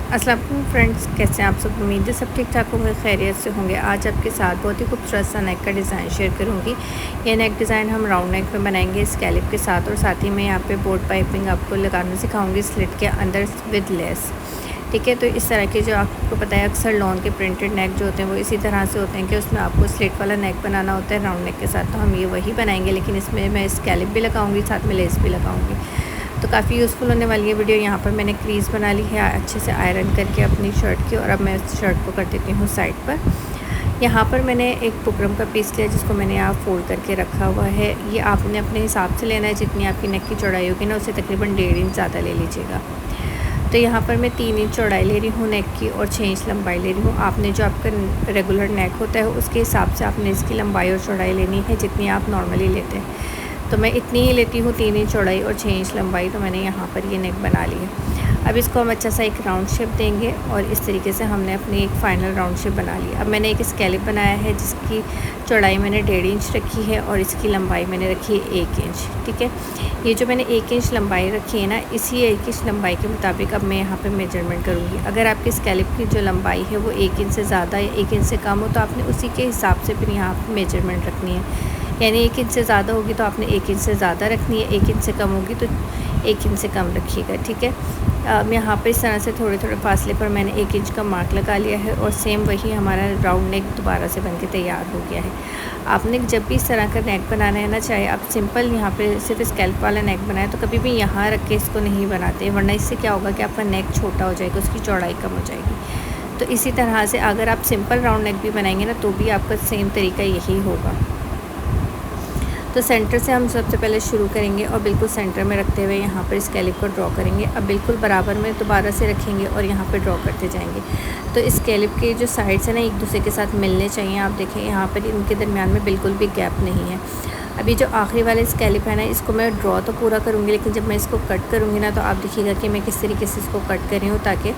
अस्सलाम वालेकुम फ्रेंड्स, कैसे हैं आप सब। उम्मीद है सब ठीक ठाक होंगे, खैरियत से होंगे। आज आपके साथ बहुत ही खूबसूरत सा नेक का डिज़ाइन शेयर करूंगी। ये नेक डिज़ाइन हम राउंड नेक में बनाएंगे स्कैलिप के साथ, और साथ ही मैं यहाँ पे बोर्ड पाइपिंग आपको लगाना सिखाऊंगी स्लिट के अंदर विद लेस। ठीक है, तो इस तरह के जो आपको पता है अक्सर लॉन के प्रिंटेड नेक जो होते हैं वो इसी तरह से होते हैं कि उसमें आपको स्लिट वाला नेक बनाना होता है राउंड नेक के साथ। तो हम ये वही बनाएंगे, लेकिन इसमें मैं स्कैलिप भी लगाऊंगी, साथ में लेस भी लगाऊंगी। तो काफ़ी यूज़फुल होने वाली है वीडियो। यहाँ पर मैंने क्रीज़ बना ली है अच्छे से आयरन करके अपनी शर्ट की, और अब मैं इस शर्ट को कर देती हूँ साइड पर। यहाँ पर मैंने एक बुकरम का पीस लिया जिसको मैंने यहाँ फोल्ड करके रखा हुआ है। ये आपने अपने हिसाब से लेना है, जितनी आपकी नेक की चौड़ाई होगी ना उससे तकरीबन 1.5 इंच ज़्यादा ले लीजिएगा। तो यहाँ पर मैं 3 इंच चौड़ाई ले रही हूँ नेक की, और 6 इंच लंबाई ले रही हूँ। आपने जो आपका रेगुलर नेक होता है उसके हिसाब से आपने इसकी लंबाई और चौड़ाई लेनी है जितनी आप नॉर्मली लेते हैं। तो मैं इतनी ही लेती हूँ, 3 इंच चौड़ाई और 6 इंच लंबाई। तो मैंने यहाँ पर ये नेक बना ली है। अब इसको हम अच्छा सा एक राउंड शेप देंगे, और इस तरीके से हमने अपनी एक फ़ाइनल राउंड शेप बना ली। अब मैंने एक स्कैलिप बनाया है जिसकी चौड़ाई मैंने 1.5 इंच रखी है, और इसकी लंबाई मैंने रखी है 1 इंच। ठीक है, ये जो मैंने 1 इंच लंबाई रखी है ना, इसी 1 इंच लंबाई के मुताबिक अब मैं यहाँ पर मेजरमेंट करूँगी। अगर आपकी स्कैलिप की जो लंबाई है वो 1 इंच से ज़्यादा या 1 इंच से कम हो तो आपने उसी के हिसाब से फिर यहाँ पर मेजरमेंट रखनी है। यानी 1 इंच से ज़्यादा होगी तो आपने 1 इंच से ज़्यादा रखनी है, 1 इंच से कम होगी तो 1 इंच से कम रखिएगा। ठीक है, यहाँ पर इस तरह से थोड़े थोड़े फासले पर मैंने 1 इंच का मार्क लगा लिया है, और सेम वही हमारा राउंड नेक दोबारा से बनके तैयार हो गया है। आपने जब भी इस तरह का नेक बनाना है ना, चाहे आप सिंपल यहाँ पे सिर्फ स्कैल्प वाला नेक बनाए, तो कभी भी यहाँ रख के इसको नहीं बनाते, वरना इससे क्या होगा कि आपका नेक छोटा हो जाएगा, उसकी चौड़ाई कम हो जाएगी। तो इसी तरह से अगर आप सिंपल राउंड नेक भी बनाएंगे ना तो भी आपका सेम तरीका यही होगा। तो सेंटर से हम सबसे पहले शुरू करेंगे, और बिल्कुल सेंटर में रखते हुए यहाँ पर स्कैलिप को ड्रॉ करेंगे। अब बिल्कुल बराबर में दोबारा से रखेंगे और यहाँ पर ड्रॉ करते जाएंगे। तो स्कैलिप के जो साइड्स हैं ना एक दूसरे के साथ मिलने चाहिए। आप देखें यहाँ पर इनके दरमियान में बिल्कुल भी गैप नहीं है। अभी जो आखिरी वाले स्कैलिप है ना, इसको मैं ड्रॉ तो पूरा करूँगी, लेकिन जब मैं इसको कट करूँगी ना तो आप देखिएगा कि मैं किस तरीके से इसको कट कर रही हूँ, ताकि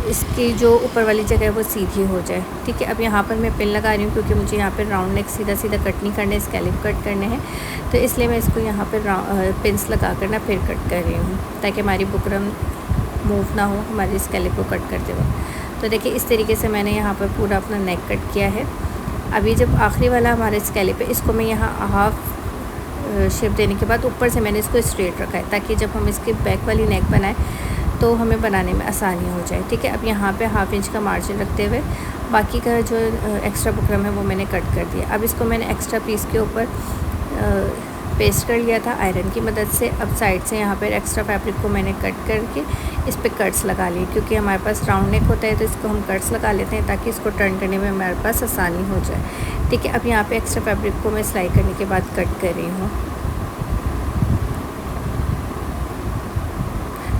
इसकी जो ऊपर वाली जगह है वो सीधी हो जाए। ठीक है, अब यहाँ पर मैं पिन लगा रही हूँ क्योंकि मुझे यहाँ पर राउंड नेक सीधा सीधा कट नहीं करने, स्कैलिप कट करने हैं। तो इसलिए मैं इसको यहाँ पर पिन्स लगा कर ना फिर कट कर रही हूँ, ताकि हमारी बुकरम मूव ना हो हमारी स्कैलिप को कट करते वक्त। तो देखिए इस तरीके से मैंने यहाँ पर पूरा अपना नेक कट किया है। अभी जब आखिरी वाला हमारा स्कैलिप है, इसको मैं यहाँ हाफ शेप देने के बाद ऊपर से मैंने इसको स्ट्रेट रखा है, ताकि जब हम इसकी बैक वाली नेक बनाएं तो हमें बनाने में आसानी हो जाए। ठीक है, अब यहाँ पे हाफ इंच का मार्जिन रखते हुए बाकी का जो एक्स्ट्रा बुकरम है वो मैंने कट कर दिया। अब इसको मैंने एक्स्ट्रा पीस के ऊपर पेस्ट कर लिया था आयरन की मदद से। अब साइड से यहाँ पर एक्स्ट्रा फैब्रिक को मैंने कट करके इस पर कट्स लगा लिए, क्योंकि हमारे पास राउंड नेक होता है तो इसको हम कट्स लगा लेते हैं ताकि इसको टर्न करने में हमारे पास आसानी हो जाए। ठीक है, अब यहाँ पे एक्स्ट्रा फैब्रिक को मैं सिलाई करने के बाद कट कर रही हूँ।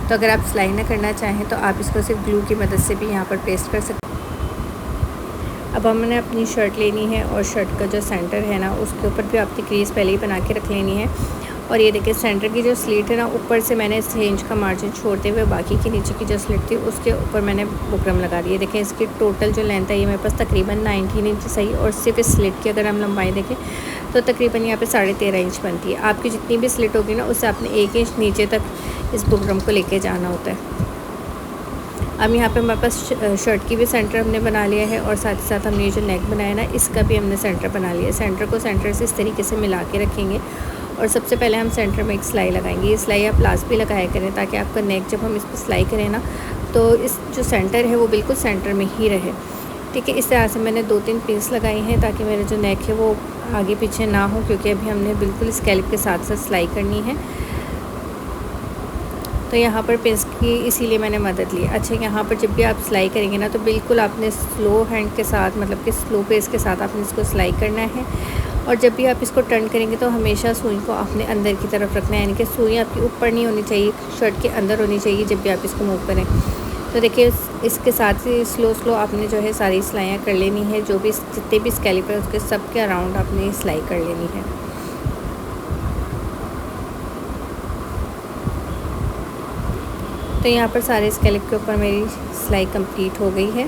तो अगर आप सिलाई ना करना चाहें तो आप इसको सिर्फ ग्लू की मदद से भी यहाँ पर पेस्ट कर सकते हैं। अब हमने अपनी शर्ट लेनी है, और शर्ट का जो सेंटर है ना उसके ऊपर भी आपकी क्रीज़ पहले ही बना के रख लेनी है। और ये देखिए सेंटर की जो स्लीट है ना, ऊपर से मैंने 6 इंच का मार्जिन छोड़ते हुए बाकी की नीचे की जो स्लीट थी उसके ऊपर मैंने बुकरम लगा दी है। देखें इसकी टोटल जो लेंथ है ये मेरे पास तकरीबन 19 इंच सही, और सिर्फ स्लिट की अगर हम लंबाई देखें तो तकरीबन यहाँ पे 13.5 इंच बनती है। आपकी जितनी भी स्लिट होगी ना उससे आपने 1 इंच नीचे तक इस बुकरम को लेके जाना होता है। अब यहाँ पे हमारे पास शर्ट की भी सेंटर हमने बना लिया है, और साथ ही साथ हमने ये जो नेक बनाया ना इसका भी हमने सेंटर बना लिया है। सेंटर को सेंटर से इस तरीके से मिला के रखेंगे, और सबसे पहले हम सेंटर में एक सिलाई लगाएंगे। ये सिलाई आप लास्ट भी लगाया करें, ताकि आपका नेक जब हम इस पर सिलाई करें ना तो इस जो सेंटर है वो बिल्कुल सेंटर में ही रहे। ठीक है, इस तरह से मैंने 2-3 पीस लगाई हैं ताकि मेरा जो नेक है वो आगे पीछे ना हो, क्योंकि अभी हमने बिल्कुल स्कैलिप के साथ साथ सिलाई करनी है। तो यहाँ पर पिंस की इसीलिए मैंने मदद ली। अच्छा, यहाँ पर जब भी आप सिलाई करेंगे ना तो बिल्कुल आपने स्लो हैंड के साथ, मतलब कि स्लो पेस के साथ आपने इसको सिलाई करना है। और जब भी आप इसको टर्न करेंगे तो हमेशा सुई को आपने अंदर की तरफ रखना है, यानी कि सुई आपकी ऊपर नहीं होनी चाहिए, शर्ट के अंदर होनी चाहिए जब भी आप इसको मूव करें। तो देखिए इसके साथ ही स्लो आपने जो है सारी सिलाइयाँ कर लेनी है। जो भी जितने भी स्कैलिप है उसके सब के अराउंड आपने सिलाई कर लेनी है। तो यहाँ पर सारे स्कैलिप के ऊपर मेरी सिलाई कंप्लीट हो गई है।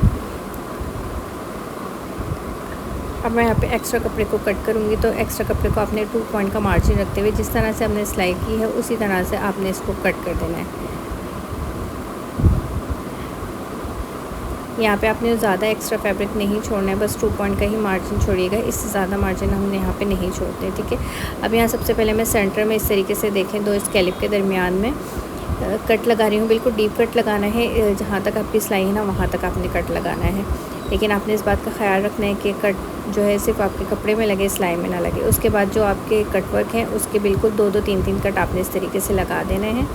अब मैं यहाँ पे एक्स्ट्रा कपड़े को कट करूँगी, तो एक्स्ट्रा कपड़े को आपने 2 पॉइंट का मार्जिन रखते हुए जिस तरह से हमने सिलाई की है उसी तरह से आपने इसको कट कर देना है। यहाँ पे आपने ज़्यादा एक्स्ट्रा फैब्रिक नहीं छोड़ना है, बस 2 पॉइंट का ही मार्जिन छोड़िएगा, इससे ज़्यादा मार्जिन हमने यहाँ पे नहीं छोड़ते, ठीक है। अब यहाँ सबसे पहले मैं सेंटर में इस तरीके से देखें 2 स्कैलप के दरमियान में कट लगा रही हूँ। बिल्कुल डीप कट लगाना है, जहाँ तक आपकी सिलाई है ना वहाँ तक आपने कट लगाना है, लेकिन आपने इस बात का ख्याल रखना है कि कट जो है सिर्फ आपके कपड़े में लगे, सिलाई में ना लगे। उसके बाद जो आपके कट वर्क हैं उसके बिल्कुल 2-2 3-3 कट आपने इस तरीके से लगा देने हैं।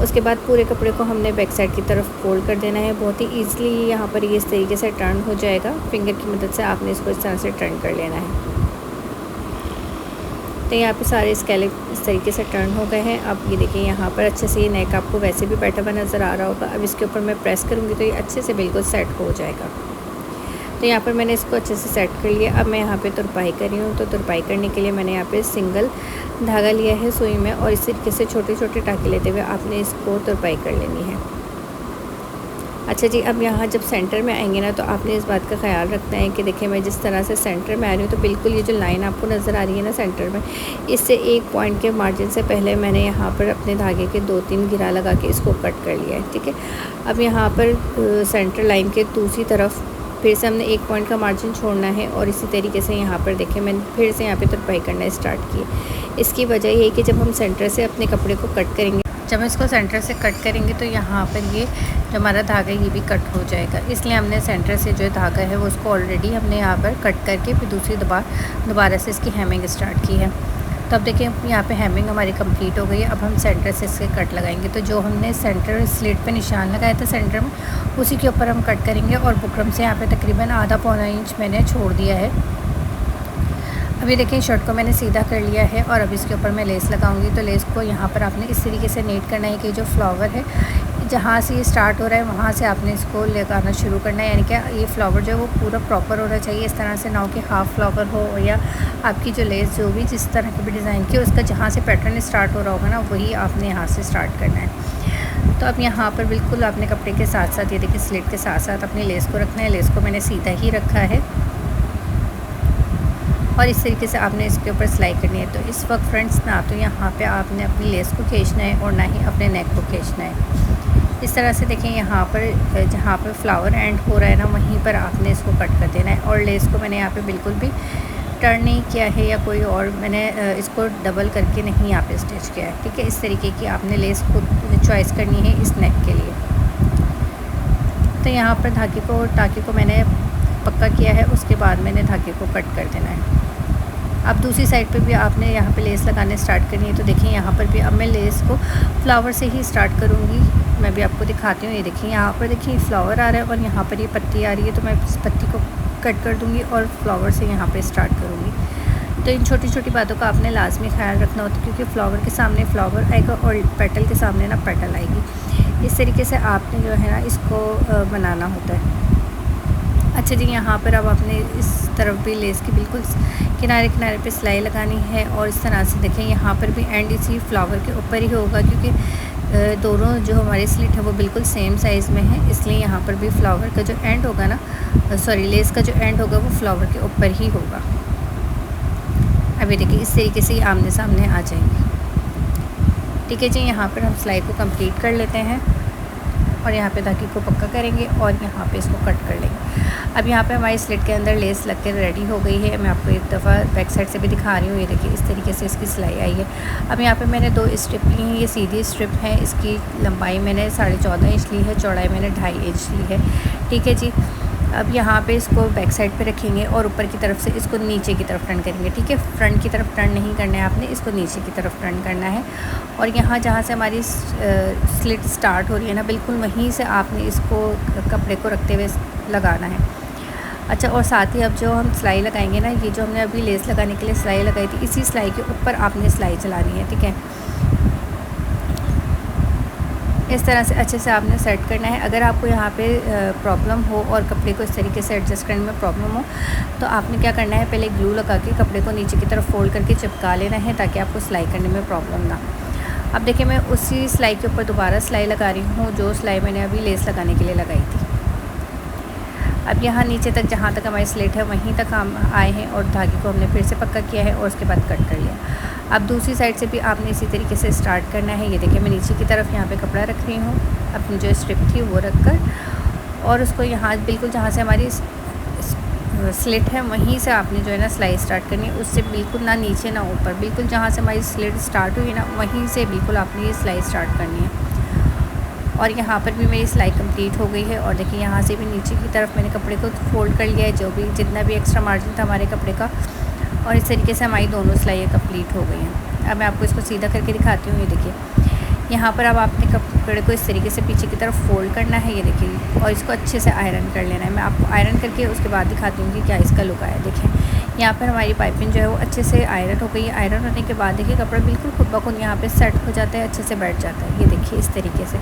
उसके बाद पूरे कपड़े को हमने बैक साइड की तरफ फोल्ड कर देना है। बहुत ही ईजिली यहाँ पर ये इस तरीके से टर्न हो जाएगा, फिंगर की मदद से आपने इसको इस तरह से टर्न कर लेना है। तो यहाँ पे सारे स्कैलप इस तरीके से टर्न हो गए हैं। अब ये देखिए यहाँ पर अच्छे से ये नेक आपको वैसे भी बैठा हुआ नज़र आ रहा होगा। अब इसके ऊपर मैं प्रेस करूँगी तो ये अच्छे से बिल्कुल सेट हो जाएगा। तो यहाँ पर मैंने इसको अच्छे से सेट कर लिया। अब मैं यहाँ पे तुरपाई कर रही हूँ। तो तुरपाई करने के लिए मैंने यहाँ पे सिंगल धागा लिया है सुई में, और इस तरीके से छोटे छोटे टाँके लेते हुए आपने इसको तुरपाई कर लेनी है। अच्छा जी, अब यहाँ जब सेंटर में आएंगे ना तो आपने इस बात का ख्याल रखना है कि देखिए मैं जिस तरह से सेंटर में आ रही हूँ तो बिल्कुल ये जो लाइन आपको नज़र आ रही है ना सेंटर में, इससे 1 पॉइंट के मार्जिन से पहले मैंने यहाँ पर अपने धागे के 2-3 गिरा लगा के इसको कट कर लिया है, ठीक है। अब यहाँ पर सेंटर लाइन के दूसरी तरफ फिर से हमने 1 पॉइंट का मार्जिन छोड़ना है, और इसी तरीके से यहाँ पर देखिए मैंने फिर से यहाँ पे तुरपाई करना स्टार्ट की। इसकी वजह ये है कि जब हम सेंटर से अपने कपड़े को कट करेंगे, जब इसको सेंटर से कट करेंगे तो यहाँ पर ये जो हमारा धागा है ये भी कट हो जाएगा, इसलिए हमने सेंटर से जो धागा है वो उसको ऑलरेडी हमने यहाँ पर कट करके फिर दूसरी दोबारा से इसकी हेमिंग स्टार्ट की है। तो अब देखिए यहाँ पे हेमिंग हमारी कंप्लीट हो गई है। अब हम सेंटर से इसके कट लगाएंगे। तो जो हमने सेंटर स्लिट पे निशान लगाया था सेंटर में, उसी के ऊपर हम कट करेंगे, और बुकरम से यहाँ पे तकरीबन आधा पौना इंच मैंने छोड़ दिया है। अभी देखिए शर्ट को मैंने सीधा कर लिया है, और अब इसके ऊपर मैं लेस लगाऊंगी। तो लेस को यहाँ पर आपने इस तरीके से नीट करना है कि जो फ्लावर है जहाँ से ये स्टार्ट हो रहा है वहाँ से आपने इसको लगाना शुरू करना है, यानी कि ये फ्लावर जो है वो पूरा प्रॉपर होना चाहिए। इस तरह से ना हो कि हाफ़ फ्लावर हो, या आपकी जो लेस जो भी जिस तरह की भी डिज़ाइन की उसका जहाँ से पैटर्न स्टार्ट हो रहा होगा ना वही आपने यहाँ से स्टार्ट करना है। तो अब यहाँ पर बिल्कुल आपने कपड़े के साथ साथ ये देखिए स्लिट के साथ साथ अपनी लेस को रखना है। लेस को मैंने सीधा ही रखा है, और इस तरीके से आपने इसके ऊपर सिलाई करनी है। तो इस वक्त फ्रेंड्स ना तो यहाँ पे आपने अपनी लेस को खींचना है और ना ही अपने नेक को खींचना है। इस तरह से देखें यहाँ पर जहाँ पर फ्लावर एंड हो रहा है ना वहीं पर आपने इसको कट कर देना है। और लेस को मैंने यहाँ पे बिल्कुल भी टर्न नहीं किया है या कोई और मैंने इसको डबल करके नहीं यहाँ पे स्टिच किया है, ठीक है। इस तरीके की आपने लेस को चॉइस करनी है इस नेक के लिए। तो यहाँ पर टाँके को मैंने पक्का किया है, उसके बाद मैंने धागे को कट कर देना है। अब दूसरी साइड पे भी आपने यहाँ पे लेस लगाने स्टार्ट करनी है। तो देखिए यहाँ पर भी अब मैं लेस को फ्लावर से ही स्टार्ट करूँगी। मैं भी आपको दिखाती हूँ। ये देखिए यहाँ पर देखिए फ्लावर आ रहा है और यहाँ पर ये पत्ती आ रही है, तो मैं इस पत्ती को कट कर दूँगी और फ्लावर से यहाँ पर स्टार्ट करूँगी। तो इन छोटी छोटी बातों का आपने लाजमी ख्याल रखना होता है, क्योंकि फ्लावर के सामने फ्लावर आएगा और पेटल के सामने ना पेटल आएगी। इस तरीके से आपने जो है ना इसको बनाना होता है। अच्छा जी, यहाँ पर अब आपने इस तरफ भी लेस की बिल्कुल किनारे किनारे पे सिलाई लगानी है, और इस तरह से देखें यहाँ पर भी एंड इसी फ्लावर के ऊपर ही होगा, क्योंकि दोनों जो हमारी स्लिट है वो बिल्कुल सेम साइज़ में है, इसलिए यहाँ पर भी फ्लावर का जो एंड होगा ना लेस का जो एंड होगा वो फ्लावर के ऊपर ही होगा। अभी देखिए इस तरीके से आमने सामने आ जाएंगे, ठीक है जी। यहाँ पर हम सिलाई को कंप्लीट कर लेते हैं और यहाँ पे धागे को पक्का करेंगे और यहाँ पे इसको कट कर लेंगे। अब यहाँ पे हमारी स्लिट के अंदर लेस लग कर रेडी हो गई है। मैं आपको एक दफ़ा बैक साइड से भी दिखा रही हूँ। ये देखिए इस तरीके से इसकी सिलाई आई है। अब यहाँ पे मैंने 2 स्ट्रिप ली हैं, ये सीधी स्ट्रिप है। इसकी लंबाई मैंने 14.5 इंच ली है, चौड़ाई मैंने 2.5 इंच ली है, ठीक है जी। अब यहाँ पे इसको बैक साइड पे रखेंगे और ऊपर की तरफ से इसको नीचे की तरफ टर्न करेंगे, ठीक है। फ्रंट की तरफ टर्न नहीं करना है आपने, इसको नीचे की तरफ टर्न करना है। और यहाँ जहाँ से हमारी स्लिट स्टार्ट हो रही है ना, बिल्कुल वहीं से आपने इसको कपड़े को रखते हुए लगाना है। अच्छा, और साथ ही अब जो हम सिलाई लगाएंगे ना, ये जो हमने अभी लेस लगाने के लिए सिलाई लगाई थी, इसी सिलाई के ऊपर आपने सिलाई चलानी है, ठीक है। इस तरह से अच्छे से आपने सेट करना है। अगर आपको यहाँ पे प्रॉब्लम हो और कपड़े को इस तरीके से एडजस्ट करने में प्रॉब्लम हो, तो आपने क्या करना है, पहले ग्लू लगा के कपड़े को नीचे की तरफ फोल्ड करके चिपका लेना है, ताकि आपको सिलाई करने में प्रॉब्लम ना। अब देखिए मैं उसी सिलाई के ऊपर दोबारा सिलाई लगा रही हूँ, जो सिलाई मैंने अभी लेस लगाने के लिए लगाई थी। अब यहाँ नीचे तक जहाँ तक हमारी स्लिट है वहीं तक हम आए हैं और धागे को हमने फिर से पक्का किया है और उसके बाद कट कर लिया। अब दूसरी साइड से भी आपने इसी तरीके से स्टार्ट करना है। ये देखिए मैं नीचे की तरफ यहाँ पे कपड़ा रख रही हूँ, अपनी जो स्ट्रिप थी वो रख कर, और उसको यहाँ बिल्कुल जहाँ से हमारी स्लिट है वहीं से आपने जो है ना सिलाई स्टार्ट करनी है, उससे बिल्कुल ना नीचे ना ऊपर, बिल्कुल जहाँ से हमारी स्लिट स्टार्ट हुई ना वहीं से बिल्कुल आपने ये सिलाई स्टार्ट करनी है। और यहाँ पर भी मेरी सिलाई कंप्लीट हो गई है। और देखिए यहाँ से भी नीचे की तरफ मैंने कपड़े को फोल्ड कर लिया है, जो भी जितना भी एक्स्ट्रा मार्जिन था हमारे कपड़े का, और इस तरीके से हमारी दोनों सिलाइयाँ कंप्लीट हो गई हैं। अब मैं आपको इसको सीधा करके दिखाती हूँ। ये देखिए यहाँ पर अब आपने कपड़े को इस तरीके से पीछे की तरफ फोल्ड करना है, ये देखिए, और इसको अच्छे से आयरन कर लेना है। मैं आपको आयरन करके उसके बाद दिखाती हूँ कि क्या इसका लुक आया। देखिए यहाँ पर हमारी पाइपिंग जो है वो अच्छे से आयरन हो गई है। आयरन होने के बाद देखिए कपड़ा बिल्कुल खुद ब खुद यहाँ पे सेट हो जाता है, अच्छे से बैठ जाता है। ये देखिए इस तरीके से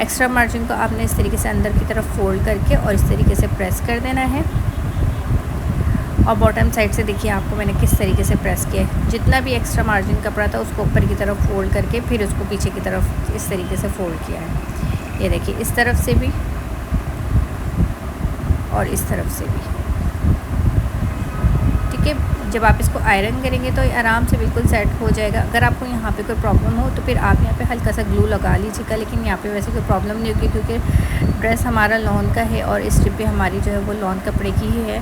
एक्स्ट्रा मार्जिन को आपने इस तरीके से अंदर की तरफ फोल्ड करके और इस तरीके से प्रेस कर देना है। और बॉटम साइड से देखिए आपको मैंने किस तरीके से प्रेस किया है। जितना भी एक्स्ट्रा मार्जिन कपड़ा था उसको ऊपर की तरफ फोल्ड करके फिर उसको पीछे की तरफ इस तरीके से फोल्ड किया है। ये देखिए इस तरफ से भी और इस तरफ से भी, ठीक है। जब आप इसको आयरन करेंगे तो आराम से बिल्कुल सेट हो जाएगा। अगर आपको यहाँ पे कोई प्रॉब्लम हो तो फिर आप यहाँ पे हल्का सा ग्लू लगा लीजिएगा, लेकिन यहाँ पे वैसे कोई प्रॉब्लम नहीं होगी क्योंकि ड्रेस हमारा लॉन का है और स्ट्रिप भी हमारी जो है वो लॉन कपड़े की ही है।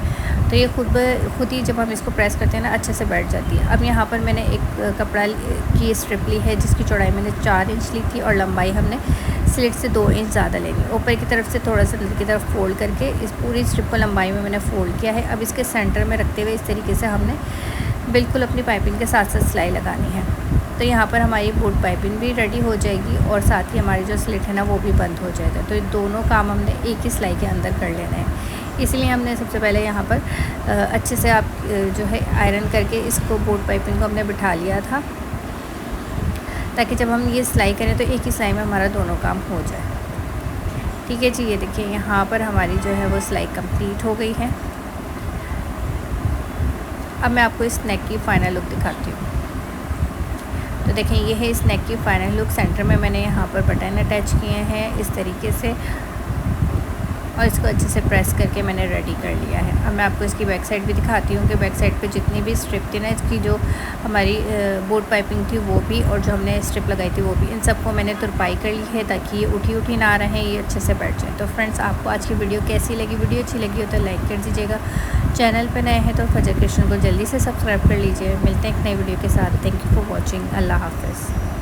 तो ये खुद ही जब हम इसको प्रेस करते हैं ना अच्छे से बैठ जाती है। अब यहाँ पर मैंने एक कपड़ा की स्ट्रिप ली है जिसकी चौड़ाई मैंने 4 इंच ली थी और लंबाई हमने स्लिट से 2 इंच ज़्यादा लेनी है। ऊपर की तरफ से थोड़ा सा अंदर की तरफ फोल्ड करके इस पूरी स्ट्रिप को लंबाई में मैंने फ़ोल्ड किया है। अब इसके सेंटर में रखते हुए इस तरीके से हमने बिल्कुल अपनी पाइपिंग के साथ साथ सिलाई लगानी है। तो यहाँ पर हमारी बोट पाइपिंग भी रेडी हो जाएगी और साथ ही हमारी जो स्लिट है ना वो भी बंद हो जाएगा। तो ये दोनों काम हमने एक ही सिलाई के अंदर कर लेना है। इसलिए हमने सबसे पहले यहाँ पर अच्छे से आप जो है आयरन करके इसको बोट पाइपिंग को हमने बिठा लिया था, ताकि जब हम ये सिलाई करें तो एक ही सिलाई में हमारा दोनों काम हो जाए। ठीक है जी, ये देखिए यहाँ पर हमारी जो है वो सिलाई कंप्लीट हो गई है। अब मैं आपको इस नेक की फ़ाइनल लुक दिखाती हूँ। तो देखें ये है इस नेक की फ़ाइनल लुक। सेंटर में मैंने यहाँ पर बटन अटैच किए हैं इस तरीके से और इसको अच्छे से प्रेस करके मैंने रेडी कर लिया है। अब मैं आपको इसकी बैक साइड भी दिखाती हूँ कि बैक साइड पे जितनी भी स्ट्रिप थी ना, इसकी जो हमारी बोट पाइपिंग थी वो भी और जो हमने स्ट्रिप लगाई थी वो भी, इन सबको मैंने तुरपाई कर ली है ताकि ये उठी ना रहे, ये अच्छे से बैठ जाए। तो फ्रेंड्स आपको आज की वीडियो कैसी लगी? वीडियो अच्छी लगी हो तो लाइक कर दीजिएगा। चैनल पर नए हैं तो फजर क्रिएशन को जल्दी से सब्सक्राइब कर लीजिए। मिलते हैं एक नई वीडियो के साथ। Thank you for watching. अल्लाह हाफ़िज़।